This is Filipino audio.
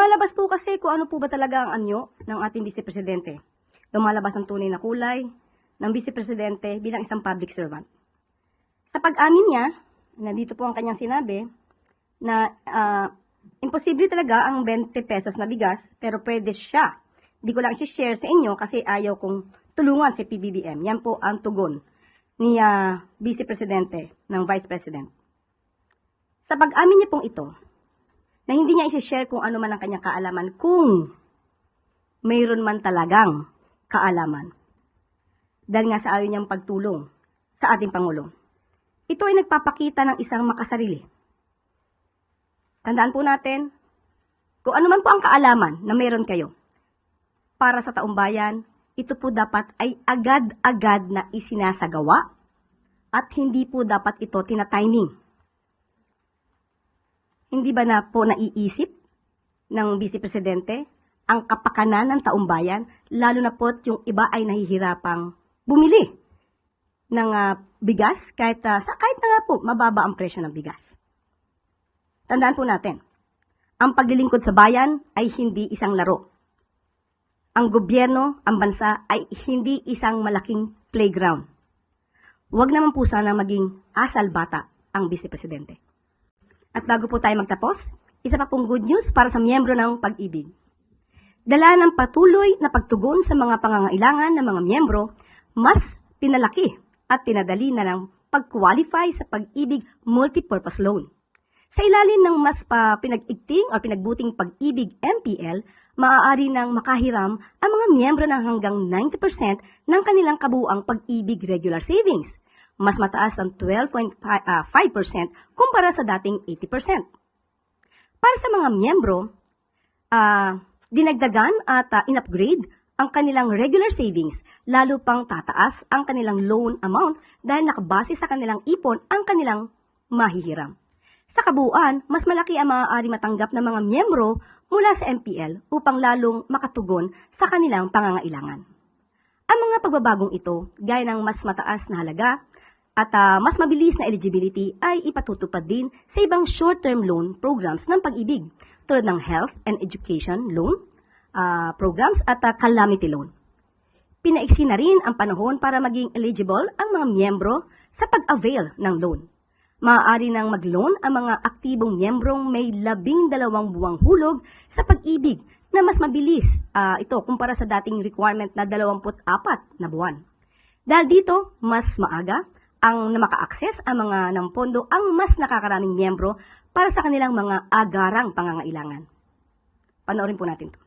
Lumalabas po kasi kung ano po ba talaga ang anyo ng ating Vice Presidente. Lumalabas ang tunay na kulay ng Vice Presidente bilang isang public servant. Sa pag-amin niya, nandito po ang kanyang sinabi, na imposible talaga ang 20 pesos na bigas, pero pwede siya. Hindi ko lang i-share sa inyo kasi ayaw kong tulungan si PBBM. Yan po ang tugon ni Vice Presidente ng Vice President. Sa pag-amin niya pong ito, na hindi niya i-share kung ano man ang kanyang kaalaman, kung mayroon man talagang kaalaman. Dahil nga sa ayaw niyang pagtulong sa ating Pangulo. Ito ay nagpapakita ng isang makasarili. Tandaan po natin, kung ano man po ang kaalaman na mayroon kayo, para sa taong bayan, ito po dapat ay agad-agad na isinasagawa at hindi po dapat ito tinatiming. Hindi ba na po naiisip ng Vice Presidente ang kapakanan ng taong bayan, lalo na po yung iba ay nahihirapang bumili ng bigas kahit na nga po mababa ang presyo ng bigas. Tandaan po natin, ang paglilingkod sa bayan ay hindi isang laro. Ang gobyerno, ang bansa ay hindi isang malaking playground. Huwag naman po sana maging asal bata ang Vice Presidente. At bago po tayo magtapos, isa pa pong good news para sa miyembro ng Pag-ibig. Dala ng patuloy na pagtugon sa mga pangangailangan ng mga miyembro, mas pinalaki at pinadali na ng pag-qualify sa Pag-ibig Multipurpose Loan. Sa ilalim ng mas pinag-igting o pinagbuting Pag-ibig MPL, maaari nang makahiram ang mga miyembro ng hanggang 90% ng kanilang kabuuang Pag-ibig Regular Savings. Mas mataas ng 12.5% kumpara sa dating 80%. Para sa mga miyembro, dinagdagan at in-upgrade ang kanilang regular savings, lalo pang tataas ang kanilang loan amount dahil nakabase sa kanilang ipon ang kanilang mahihiram. Sa kabuuan, mas malaki ang maaari matanggap ng mga miyembro mula sa MPL upang lalong makatugon sa kanilang pangangailangan. Ang mga pagbabagong ito, gaya ng mas mataas na halaga at mas mabilis na eligibility ay ipatutupad din sa ibang short-term loan programs ng Pag-ibig tulad ng health and education loan programs at calamity loan. Pinaiksi na rin ang panahon para maging eligible ang mga miyembro sa pag-avail ng loan. Maaari nang mag-loan ang mga aktibong miyembrong may 12 buwang hulog sa Pag-ibig na mas mabilis ito kumpara sa dating requirement na 24 na buwan. Dahil dito, mas maaga ang maka-access ang mga ng pondo ang mas nakakaraming miyembro para sa kanilang mga agarang pangangailangan. Panoorin po natin ito.